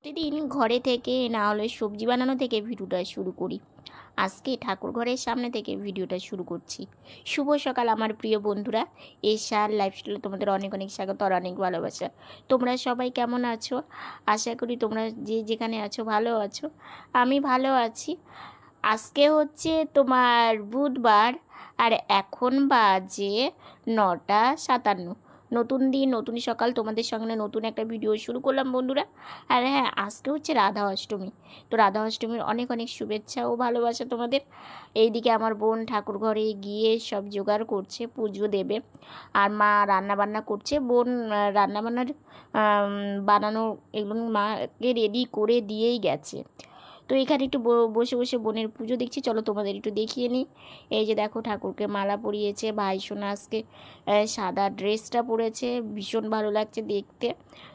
প্রতিদিন ঘরে থেকে না হলে সবজি বানানো থেকে ভিডিওটা শুরু করি। আজকে ঠাকুর ঘরের সামনে থেকে ভিডিওটা শুরু করছি। শুভ সকাল আমার প্রিয় বন্ধুরা। এশার লাইফস্টাইলে তোমাদের অনেক অনেক স্বাগত আর অনেক ভালোবাসা। তোমরা সবাই কেমন আছো? আশা করি তোমরা যে যেখানে আছো ভালো আছো। আমি ভালো আছি। আজকে হচ্ছে তোমার বুধবার আর এখন বাজে 9:57। নতুন দিন নতুন সকাল, তোমাদের সঙ্গে নতুন একটা ভিডিও শুরু করলাম বন্ধুরা। আর হ্যাঁ, আজকে হচ্ছে রাধা অষ্টমী। তো রাধা অষ্টমীর অনেক অনেক শুভেচ্ছা ও ভালোবাসা তোমাদের। এইদিকে আমার বোন ঠাকুর ঘরে গিয়ে সব জোগাড় করছে, পুজো দেবে। আর মা রান্না বান্না করছে। বোন রান্নাবান্নার বানানো এগুলো মাকে রেডি করে দিয়েই গেছে। তো এখানে একটু বসে বসে বোনের পুজো দেখছি। চলো তোমাদের একটু দেখিয়ে নিই। এই যে দেখো, ঠাকুরকে মালা পরিয়েছে ভাই সোনা। আজকে সাদা ড্রেসটা পরেছে, ভীষণ ভালো লাগছে দেখতে।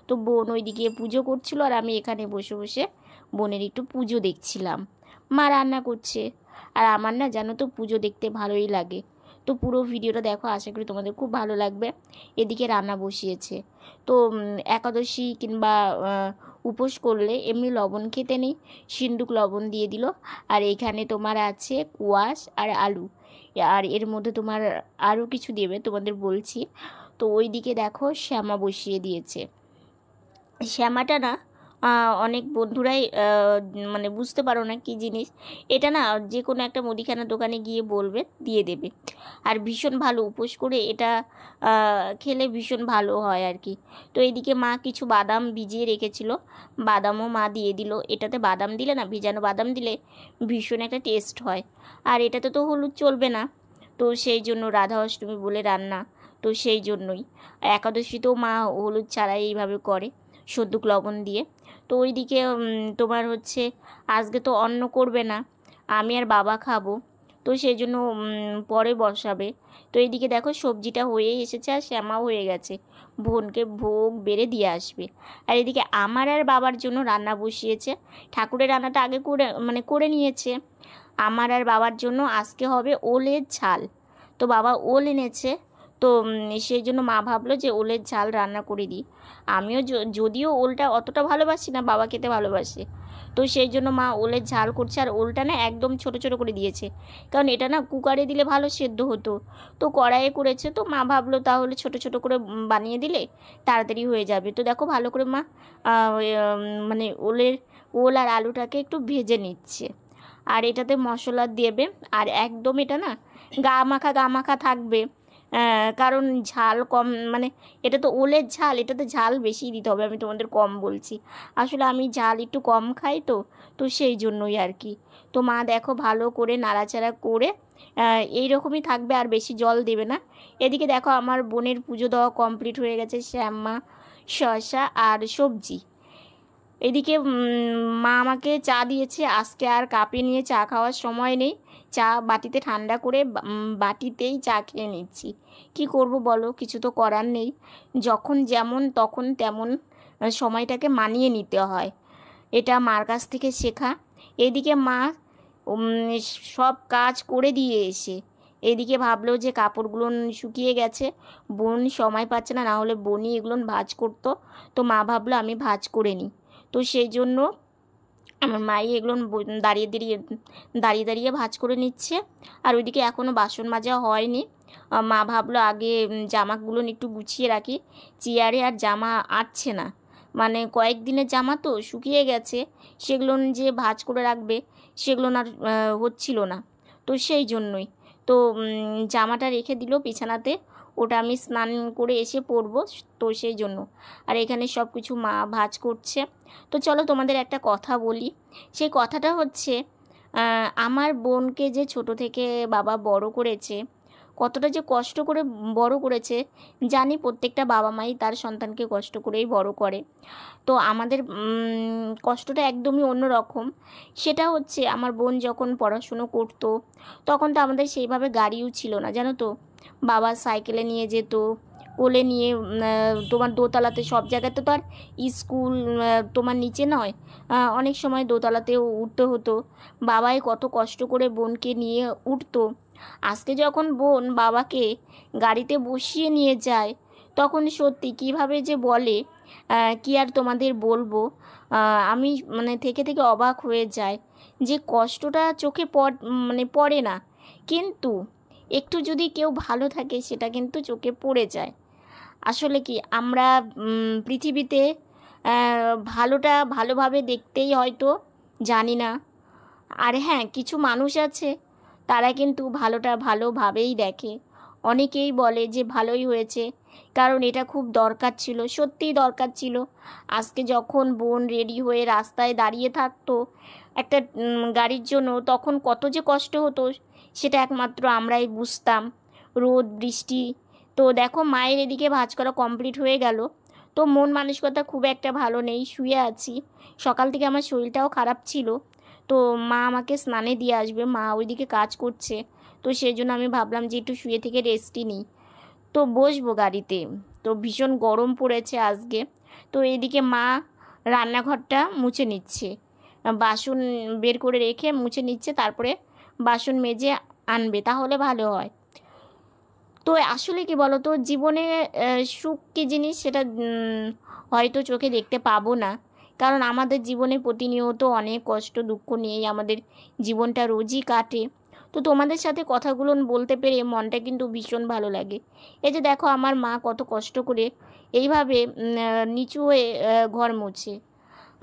তো বোন ওইদিকে পুজো করছিল আর আমি এখানে বসে বসে বোনের একটু পুজো দেখছিলাম। মা রান্না করছে। আর আমার না জানো তো পুজো দেখতে ভালোই লাগে। তো পুরো ভিডিওটা দেখো, আশা করি তোমাদের খুব ভালো লাগবে। এদিকে রান্না বসিয়েছে। তো একাদশী কিংবা উপোস করলে এমনি লবণ খেতে নেই, সিন্দুক লবণ দিয়ে দিল। আর এখানে তোমার আছে কোয়াশ আর আলু। আর এর মধ্যে তোমার আরও কিছু দেবে, তোমাদের বলছি। তো ওই দিকে দেখো শ্যামা বসিয়ে দিয়েছে। শ্যামাটা না অনেক বন্ধুরাই মানে বুঝতে পারো না কী জিনিস। এটা না যে কোনো একটা মুদিখানা দোকানে গিয়ে বলবে, দিয়ে দেবে। আর ভীষণ ভালো, উপোস করে এটা খেলে ভীষণ ভালো হয় আর কি। তো এইদিকে মা কিছু বাদাম ভিজিয়ে রেখেছিল, বাদামও মা দিয়ে দিল। এটাতে বাদাম দিলে না, ভিজানো বাদাম দিলে ভীষণ একটা টেস্ট হয়। আর এটাতে তো হলুদ চলবে না, তো সেই জন্য রাধা অষ্টমী বলে রান্না, তো সেই জন্যই। একাদশীতেও মা হলুদ ছাড়াই এইভাবে করে, সদ্যুক লবণ দিয়ে। তো ওইদিকে তোমার হচ্ছে আজকে তো অন্ন করবে না, আমি আর বাবা খাবো। তো সেই জন্য পরে বসাবে। তো এইদিকে দেখো সবজিটা হয়েই এসেছে আর শ্যামাও হয়ে গেছে, বোনকে ভোগ বেড়ে দিয়ে আসবে। আর এদিকে আমার আর বাবার জন্য রান্না বসিয়েছে। ঠাকুরের রান্নাটা আগে করে নিয়েছে। আমার আর বাবার জন্য আজকে হবে ওলের ঝাল। তো বাবা ওল এনেছে। তো সেই জন্য মা ভাবলো যে ওলের ঝাল রান্না করে দিই। আমিও যদিও ওলটা অতটা ভালোবাসি না, বাবা খেতে ভালোবাসে। তো সেই জন্য মা ওলের ঝাল করছে। আর ওলটা না একদম ছোট ছোট করে দিয়েছে, কারণ এটা না কুকারে দিলে ভালো সেদ্ধ হতো। তো কড়াইয়ে করেছে, তো মা ভাবলো তাহলে ছোট ছোট করে বানিয়ে দিলে তাড়াতাড়ি হয়ে যাবে। তো দেখো ভালো করে মা মানে ওল আর আলুটাকে একটু ভেজে নিচ্ছে। আর এটাতে মশলা দেবে। আর একদম এটা না গা মাখা থাকবে, কারণ ঝাল কম, মানে এটা তো ওলের ঝাল, এটাতে ঝাল বেশি দিতে হবে। আমি তোমাদের কম বলছি, আসলে আমি ঝাল একটু কম খাই। তো তো সেই জন্যই আর কি। তো মা দেখো ভালো করে নাড়াচাড়া করে এই রকমই থাকবে, আর বেশি জল দেবে না। এদিকে দেখো আমার বোনের পুজো দেওয়া কমপ্লিট হয়ে গেছে, শ্যামা, শসা আর সবজি। এদিকে মা আমাকে চা দিয়েছে। আজকে আর কাপে নিয়ে চা খাওয়ার সময় নেই, চা বাটিতে ঠান্ডা করে বাটিতেই চা খেয়ে নিচ্ছি। কি করব বলো, কিছু তো করার নেই। যখন যেমন তখন তেমন সময়টাকে মানিয়ে নিতে হয়, এটা মার কাছ থেকে শেখা। এদিকে মা উম, সব কাজ করে দিয়ে এসে এদিকে ভাবলো যে কাপড়গুলো শুকিয়ে গেছে, বোন সময় পাচ্ছে না, না হলে বোনই এগুলো ভাঁজ করতো। তো মা ভাবলো আমি ভাঁজ করে নিই। তো সেই জন্য আমার মাই এগুলো দাঁড়িয়ে দাঁড়িয়ে ভাঁজ করে নিচ্ছে। আর ওইদিকে এখনও বাসন মাজা হয়নি। মা ভাবলো আগে জামাগুলো একটু গুছিয়ে রাখি, চেয়ারে আর জামা আটছে না, মানে কয়েকদিনের জামা তো শুকিয়ে গেছে, সেগুলো যে ভাঁজ করে রাখবে সেগুলো আর হচ্ছিল না। তো সেই জন্যই তো জামাটা রেখে দিল বিছানাতে, ওটা আমি স্নান করে এসে পরবো। তো সেই জন্য আর এখানে সব কিছু মা ভাঁজ করছে। তো চলো তোমাদের একটা কথা বলি। সেই কথাটা হচ্ছে আমার বোনকে যে ছোট থেকে বাবা বড় করেছে, কতটা যে কষ্ট করে বড় করেছে জানি। প্রত্যেকটা বাবা মাই তার সন্তানকে কষ্ট করেই বড় করে। তো আমাদের কষ্টটা একদমই অন্য রকম। সেটা হচ্ছে আমার বোন যখন পড়াশুনো করতো তখন তো আমাদের সেইভাবে গাড়িও ছিল না, জানো তো। বাবা সাইকেলে নিয়ে যেত, কোলে নিয়ে তোমার দোতলাতে, সব জায়গাতে তো আর স্কুল তোমার নিচে নয়, অনেক সময় দোতলাতেও উঠতে হতো। বাবাই কত কষ্ট করে বোনকে নিয়ে উঠতো। আজকে যখন বোন বাবাকে গাড়িতে বসিয়ে নিয়ে যায়, তখন সত্যি কীভাবে যে বলে কি আর তোমাদের বলবো, আমি মানে থেকে থেকে অবাক হয়ে যাই যে কষ্টটা চোখে মানে পড়ে না, কিন্তু একটু যদি কেউ ভালো থাকে সেটা কিন্তু চোখে পড়ে যায়। আসলে কি আমরা পৃথিবীতে ভালোটা ভালোভাবে দেখতেই হয়তো জানি না। আর হ্যাঁ, কিছু মানুষ আছে তারা কিন্তু ভালোটা ভালোভাবেই দেখে। অনেকেই বলে যে ভালোই হয়েছে, কারণ এটা খুব দরকার ছিল, সত্যিই দরকার ছিল। আজকে যখন বোন রেডি হয়ে রাস্তায় দাঁড়িয়ে থাকতো একটা গাড়ির জন্য, তখন কত যে কষ্ট হতো সেটা একমাত্র আমরাই বুঝতাম। রোদ বৃষ্টি, তো দেখো মায়ের এদিকে ভাঁজ করা কমপ্লিট হয়ে গেল। তো মন মানসিকতা খুব একটা ভালো নেই, শুয়ে আছি। সকাল থেকে আমার শরীরটাও খারাপ ছিল। তো মা আমাকে স্নানে দিয়ে আসবে, মা ওইদিকে কাজ করছে। তো সেই জন্য আমি ভাবলাম যে একটু শুয়ে থেকে রেস্টই নিই। তো বসবো গাড়িতে। তো ভীষণ গরম পড়েছে আজকে। তো এইদিকে মা রান্নাঘরটা মুছে নিচ্ছে, বাসন বের করে রেখে মুছে নিচ্ছে, তারপরে বাসন মেজে আনবে, তাহলে ভালো হয়। তো আসলে কি বলো তো, জীবনে সুখ কী জিনিস সেটা হয়তো চোখে দেখতে পাবো না, কারণ আমাদের জীবনে প্রতিনিয়ত অনেক কষ্ট দুঃখ নিয়েই আমাদের জীবনটা রোজই কাটে। তো তোমাদের সাথে কথাগুলো বলতে পেরে মনটা কিন্তু ভীষণ ভালো লাগে। এই যে দেখো আমার মা কত কষ্ট করে এইভাবে নিচু হয়ে ঘর মোছে।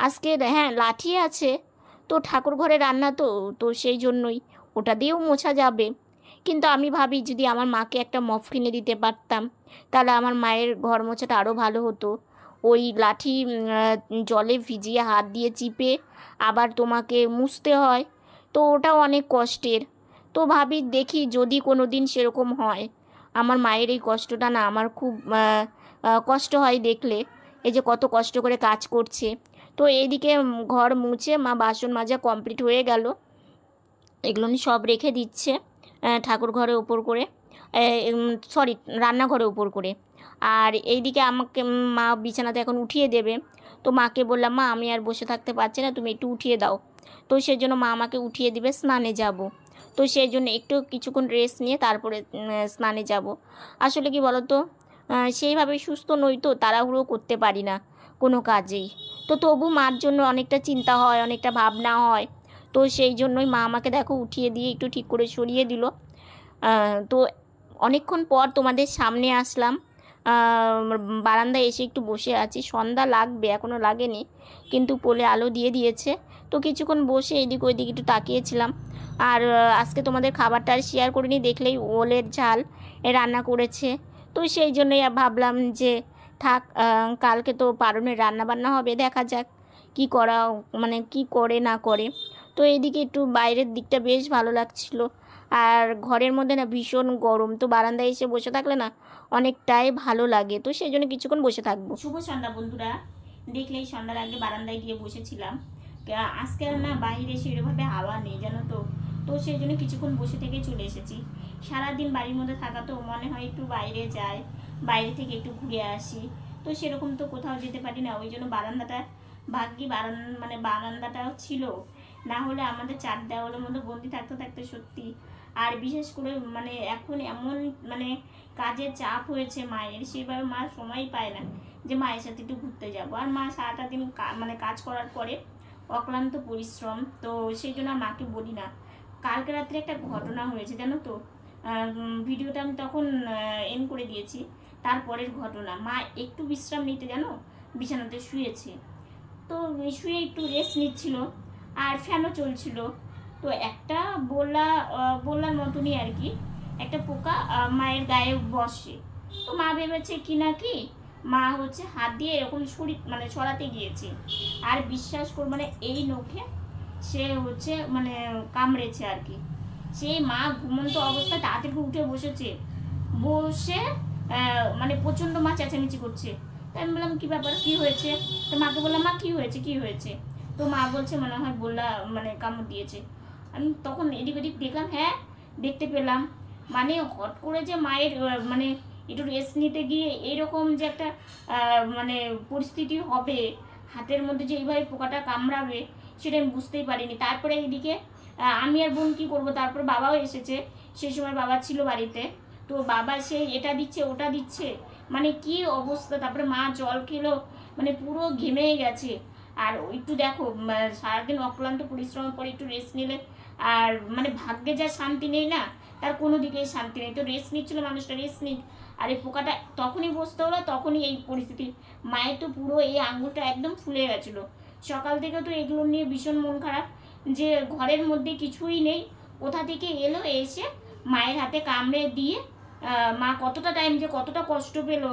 আজকে হ্যাঁ লাঠি আছে, তো ঠাকুর ঘরে রান্না, তো তো সেই জন্যই ওটা দিয়েও মোছা যাবে। কিন্তু আমি ভাবি যদি আমার মাকে একটা মপ কিনে দিতে পারতাম, তাহলে আমার মায়ের ঘর মোছাটা আরও ভালো হতো। ওই লাঠি জলে ভিজিয়ে হাত দিয়ে চিপে আবার তোমাকে মুছতে হয়, তো ওটাও অনেক কষ্টের। তো ভাবি দেখি যদি কোনো দিন সেরকম হয়, আমার মায়ের এই কষ্টটা না আমার খুব কষ্ট হয় দেখলে। এই যে কত কষ্ট করে কাজ করছে। তো এইদিকে ঘর মুছে মা বাসন মাজা কমপ্লিট হয়ে গেল, এগুলো সব রেখে দিচ্ছে ঠাকুর ঘরের উপর করে, সরি রান্নাঘরের উপর করে। আর এইদিকে আমাকে মা বিছানাতে এখন উঠিয়ে দেবে। তো মাকে বললাম, মা আমি আর বসে থাকতে পারছি না, তুমি একটু উঠিয়ে দাও। তো সেই জন্য মা আমাকে উঠিয়ে দিবে, স্নানে যাব। তো সেই জন্য একটু কিছুক্ষণ রেস্ট নিয়ে তারপরে স্নানে যাব। আসলে কি বলো তো, সেইভাবে সুস্থ নই, তো তাড়াহুড়ো করতে পারি না কোনো কাজেই। তো তবু মার জন্য অনেকটা চিন্তা হয়, অনেকটা ভাবনা হয়। তো সেই জন্যই মা আমাকে দেখো উঠিয়ে দিয়ে একটু ঠিক করে সরিয়ে দিল। তো অনেকক্ষণ পর তোমাদের সামনে আসলাম। বারান্দায় এসে একটু বসে আছি, সন্ধ্যা লাগবে, এখনও লাগেনি, কিন্তু পোলে আলো দিয়ে দিয়েছে। তো কিছুক্ষণ বসে এদিক ওইদিক একটু তাকিয়েছিলাম। আর আজকে তোমাদের খাবারটা আর শেয়ার করিনি, দেখলেই ওলের ঝাল রান্না করেছে। তো সেই জন্যই ভাবলাম যে থাক, কালকে তো পারনের রান্না বান্না হবে, দেখা যাক কি করা, মানে কি করে না করে। তো এইদিকে একটু বাইরের দিকটা বেশ ভালো লাগছিল, আর ঘরের মধ্যে না ভীষণ গরম, তো বারান্দায় এসে বসে থাকলে না অনেকটাই ভালো লাগে। তো সেই জন্য কিছুক্ষণ বসে থাকবো। শুভ সন্ধ্যা বন্ধুরা, দেখলেই সন্ধ্যার আগে বারান্দায় গিয়ে বসেছিলাম। আজকে না বাইরে সেরকমভাবে হাওয়া নেই জানো তো, তো সেই জন্য কিছুক্ষণ বসে থেকে চলে এসেছি। সারাদিন বাড়ির মধ্যে থাকা তো মনে হয় একটু বাইরে যাই, বাইরে থেকে একটু ঘুরে আসি। তো সেরকম তো কোথাও যেতে পারি না, ওই জন্য বারান্দাটা ভাগ্যি মানে বারান্দাটাও ছিল, না হলে আমাদের চার দেওয়ালের মধ্যে বন্দি থাকতে থাকতে সত্যি। আর বিশেষ করে মানে এখন এমন মানে কাজের চাপ হয়েছে মায়ের, সেভাবে মা সময় পায় না যে মায়ের সাথে একটু ঘুরতে যাব। আর মা সারাটা দিন মানে কাজ করার পরে অক্লান্ত পরিশ্রম, তো সেই জন্য মাকে বলি না। কালকে রাত্রে একটা ঘটনা হয়েছে জানো তো, ভিডিওটা আমি তখন এন্ড করে দিয়েছি। তারপরের ঘটনা, মা একটু বিশ্রাম নিতে জানো বিছানাতে শুয়েছে, তো শুয়ে একটু রেস্ট নিচ্ছিল, আর ফ্যানও চলছিল। তো একটা বললার মতনই আর কি একটা পোকা মায়ের গায়ে বসে। তো মা ভেবেছে কি না কি, মা হচ্ছে হাত দিয়ে এরকম মানে ছড়াতে গিয়েছে, আর বিশ্বাস করবো মানে এই নখে সে হচ্ছে মানে কামড়েছে আর কি। সেই মা ঘুমন্ত অবস্থায় তাড়াতাড়ি উঠে বসেছে, বসে মানে প্রচণ্ড মা চেঁচামেচি করছে। তাই আমি বললাম কী ব্যাপার, কী হয়েছে? তো মাকে বললাম, মা কী হয়েছে কী হয়েছে? তো মা বলছে মনে হয় বললা মানে কামড় দিয়েছে। আমি তখন এদিক ওদিক দেখলাম, হ্যাঁ দেখতে পেলাম, মানে হট করে যে মায়ের মানে একটু রেস্ট নিতে গিয়ে এইরকম যে একটা মানে পরিস্থিতি হবে, হাতের মধ্যে যে এইভাবে পোকাটা কামড়াবে সেটা আমি বুঝতেই পারিনি। তারপরে এইদিকে আমি আর বোন কী করবো, তারপর বাবাও এসেছে, সেই সময় বাবা ছিল বাড়িতে। তো বাবা সেই এটা দিচ্ছে ওটা দিচ্ছে, মানে কি অবস্থা। তারপরে মা জল খেলো, মানে পুরো ঘেমে গেছে। আর একটু দেখো সারাদিন অক্লান্ত পরিশ্রমের পরে একটু রেস্ট নিলে আর মানে ভাগ্যে যা শান্তি নেই না, তার কোনো দিকেই শান্তি নেই। তো রেস্ট নিচ্ছিল মানুষটা, রেস্ট নিক। আর এই পোকাটা তখনই বসতে হলো, তখনই এই পরিস্থিতি। মায়ের তো পুরো এই আঙ্গুলটা একদম ফুলে গেছিলো। সকাল থেকে তো এগুলো নিয়ে ভীষণ মন খারাপ, যে ঘরের মধ্যে কিছুই নেই, কোথা থেকে এলো, এসে মায়ের হাতে কামড়ে দিয়ে মা কতটা টাইম যে কতটা কষ্ট পেলো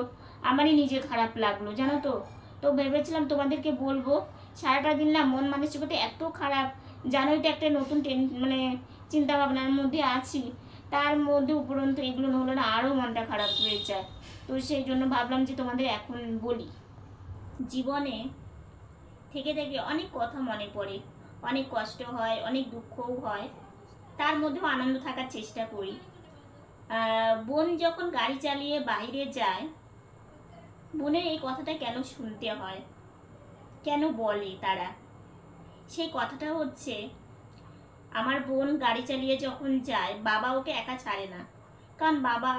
আমারই নিজে খারাপ লাগলো, জানো তো। তো ভেবেছিলাম তোমাদেরকে বলবো, সারাটা দিন না মন মানসিকতা এত খারাপ, জানোই তো একটা নতুন মানে চিন্তা ভাবনার মধ্যে আছি, তার মধ্যে উপরন্তু এগুলো হলো না আরও মনটা খারাপ হয়ে যায়। তো সেই জন্য ভাবলাম যে তোমাদের এখন বলি। জীবনে থেকে থেকে অনেক কথা মনে পড়ে, অনেক কষ্ট হয়, অনেক দুঃখও হয়, তার মধ্যেও আনন্দ থাকার চেষ্টা করি। বোন যখন গাড়ি চালিয়ে বাইরে যায়, বোনের এই কথাটা কেন শুনতে হয়, কেন বলে তারা? সেই কথাটা হচ্ছে, আমার বোন গাড়ি চালিয়ে যখন যায়, বাবা ওকে একা ছাড়ে না, কারণ বাবা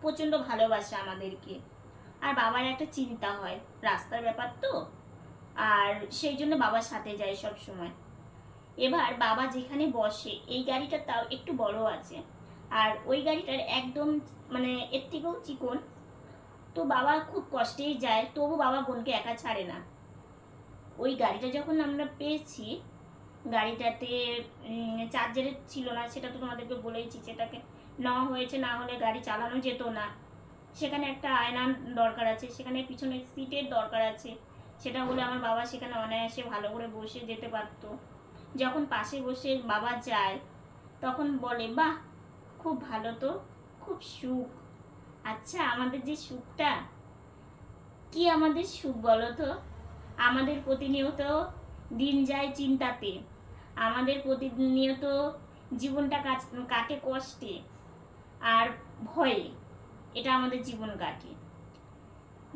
প্রচণ্ড ভালোবাসে আমাদেরকে। আর বাবার একটা চিন্তা হয়, রাস্তার ব্যাপার তো, আর সেই জন্য বাবার সাথে যায় সব সময়। এবার বাবা যেখানে বসে, এই গাড়িটা তাও একটু বড় আছে, আর ওই গাড়িটার একদম মানে এর থেকেও চিকন। তো বাবা খুব কষ্টেই যায়, তবু বাবা বোনকে একা ছাড়ে না। ওই গাড়িটা যখন আমরা পেয়েছি, গাড়িটাতে চার্জারের ছিল না, সেটা তো তোমাদেরকে বলেইছি, সেটাকে নেওয়া হয়েছে, না হলে গাড়ি চালানো যেত না। সেখানে একটা আয়নার দরকার আছে, সেখানে পিছনের সিটের দরকার আছে, সেটা হলে আমার বাবা সেখানে অনায়াসে ভালো করে বসে যেতে পারতো। যখন পাশে বসে বাবা যায়, তখন বলে, বাহ খুব ভালো তো, খুব সুখ। আচ্ছা, আমাদের যে সুখটা, কি আমাদের সুখ বলো তো? আমাদের প্রতিনিয়ত দিন যায় চিন্তাতে, আমাদের প্রতিনিয়ত জীবনটা কাটে কষ্টে আর ভয়ে, এটা আমাদের জীবন কাটে।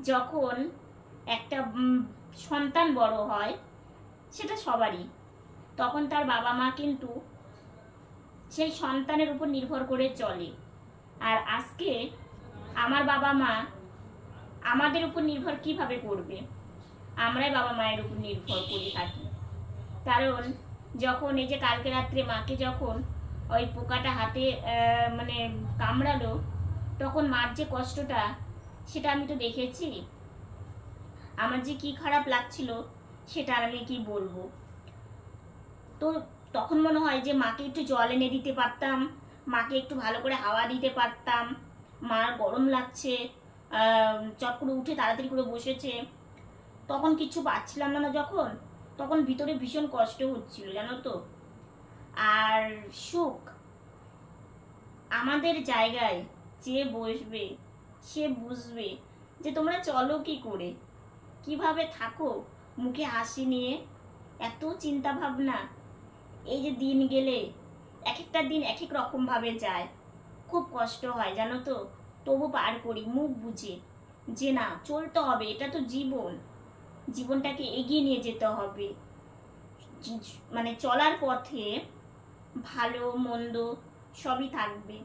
যখন একটা সন্তান বড় হয়, সেটা সবারই, তখন তার বাবা মা কিন্তু সেই সন্তানের উপর নির্ভর করে চলে। আর আজকে আমার বাবা মা আমাদের উপর নির্ভর কিভাবে করবে? আমরাই বাবা মায়ের উপর নির্ভর করে থাকি। কারণ যখন এই যে কালকে রাত্রে মাকে যখন ওই পোকাটা হাতে মানে কামড়ালো, তখন মার যে কষ্টটা, সেটা আমি তো দেখেছি। আমার যে কি খারাপ লাগছিল, সেটা আমি কি বলবো। তো তখন মনে হয় যে মাকে একটু জল এনে দিতে পারতাম, মাকে একটু ভালো করে হাওয়া দিতে পারতাম। মার গরম লাগছে, চট করে উঠে তাড়াতাড়ি করে বসেছে, তখন কিছু পাচ্ছিলাম না যখন, তখন ভিতরে ভীষণ কষ্ট হচ্ছিল, জানো তো। আর সুখ আমাদের জায়গায় যে বসবে, সে বুঝবে যে তোমরা চলো কি করে, কিভাবে থাকো মুখে হাসি নিয়ে, এত চিন্তা ভাবনা। এই যে দিন গেলে এক একটা দিন এক এক রকমভাবে যায়, খুব কষ্ট হয়, জানো তো। তবু পার করি মুখ বুঝে, যে না চলতে হবে, এটা তো জীবন, জীবনটাকে এগিয়ে নিয়ে যেতে হবে। মানে চলার পথে ভালো মন্দ সবই থাকবে।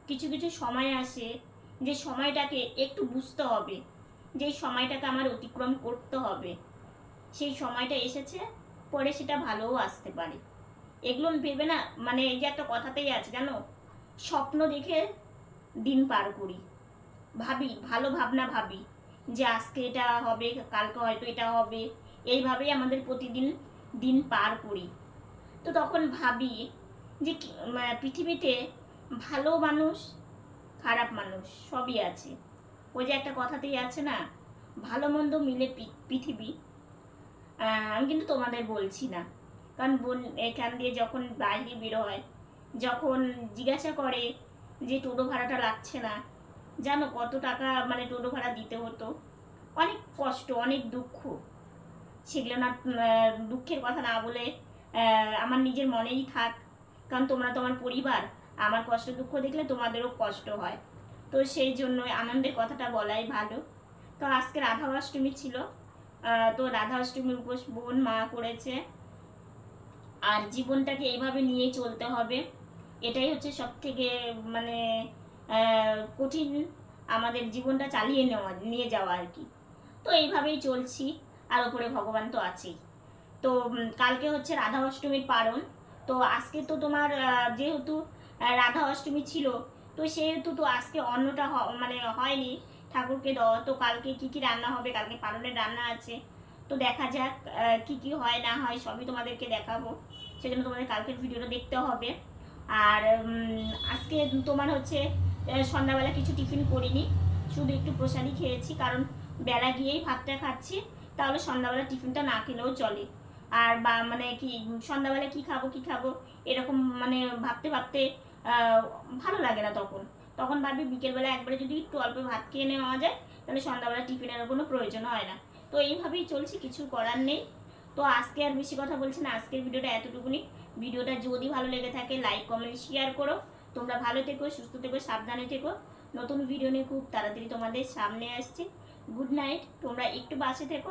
কিছু কিছু সময় আসে, যে সময়টাকে একটু বুঝতে হবে, যে সময়টাকে আমার অতিক্রম করতে হবে। সেই সময়টা এসেছে, পরে সেটা ভালোও আসতে পারে। এগুলো ভেবে না, মানে এই যে একটা কথাতেই আছে জানো, স্বপ্ন দেখে দিন পার করি, ভাবি, ভালো ভাবনা ভাবি, যে আজকে এটা হবে, কালকে হয়তো এটা হবে, এইভাবেই আমাদের প্রতিদিন দিন পার করি। তো তখন ভাবি যে পৃথিবীতে ভালো মানুষ, খারাপ মানুষ সবই আছে। ওই যে একটা কথাতেই আছে না, ভালো মন্দ মিলে পৃথিবী। আমি কিন্তু তোমাদের বলছি না, কারণ বোন এখান দিয়ে যখন বাইরে বেরো হয়, যখন জিজ্ঞাসা করে যে টোটো ভাড়াটা লাগছে না, জানো কত টাকা মানে টোটো ভাড়া দিতে হতো, অনেক কষ্ট, অনেক দুঃখ। সেগুলো না, দুঃখের কথা না বলে আমার নিজের মনেই থাক, কারণ তোমরা তোমার পরিবার, আমার কষ্ট দুঃখ দেখলে তোমাদেরও কষ্ট হয়। তো সেই জন্য আনন্দের কথাটা বলাই ভালো। তো আজকে রাধা অষ্টমী ছিল, তো রাধা অষ্টমীর উপোস বোন মা করেছে। আর জীবনটাকে এইভাবে নিয়েই চলতে হবে, এটাই হচ্ছে সব থেকে মানে কঠিন, আমাদের জীবনটা চালিয়ে নিয়ে যাওয়া আর কি। তো তো এইভাবেই চলছি, আর ওপরে ভগবান তো আছেই। তো কালকে হচ্ছে রাধা অষ্টমীর পারণ। তো আজকে তো তোমার যেহেতু রাধা অষ্টমী ছিল, তো সেহেতু তো আজকে অন্নটা মানে হয়নি ঠাকুরকে দেওয়া। তো কালকে কি কি রান্না হবে, কালকে পারণের রান্না আছে। তো দেখা যাক কি কি হয় না হয়, সবই তোমাদেরকে দেখাবো। সেজন্য তোমাদের কালকের ভিডিওটা দেখতে হবে। আর আজকে তোমার হচ্ছে সন্ধ্যাবেলা কিছু টিফিন করিনি, শুধু একটু প্রসাদই খেয়েছি, কারণ বেলা গিয়েই ভাতটা খাচ্ছি, তাহলে সন্ধ্যাবেলা টিফিনটা না খেলেও চলে। আর বা মানে কি সন্ধ্যাবেলা কি খাবো এরকম মানে ভাবতে ভাবতে ভালো লাগে না। তখন তখন ভাবি বিকেলবেলা একবারে যদি একটু অল্প ভাত খেয়ে নেওয়া যায়, তাহলে সন্ধ্যাবেলা টিফিনের কোনো প্রয়োজন হয় না। তো এইভাবেই চলছে, কিছু করার নেই। তো আজকে আর বেশি কথা বলছি না, আজকের ভিডিওটা এতটুকুনি। ভিডিওটা যদি ভালো লেগে থাকে লাইক কমেন্ট শেয়ার করো। তোমরা ভালো থেকো, সুস্থ থেকো, সাবধানে থেকো। নতুন ভিডিও নিয়ে খুব তাড়াতাড়ি তোমাদের সামনে আসছে। গুড নাইট, তোমরা একটু বাসে থেকো।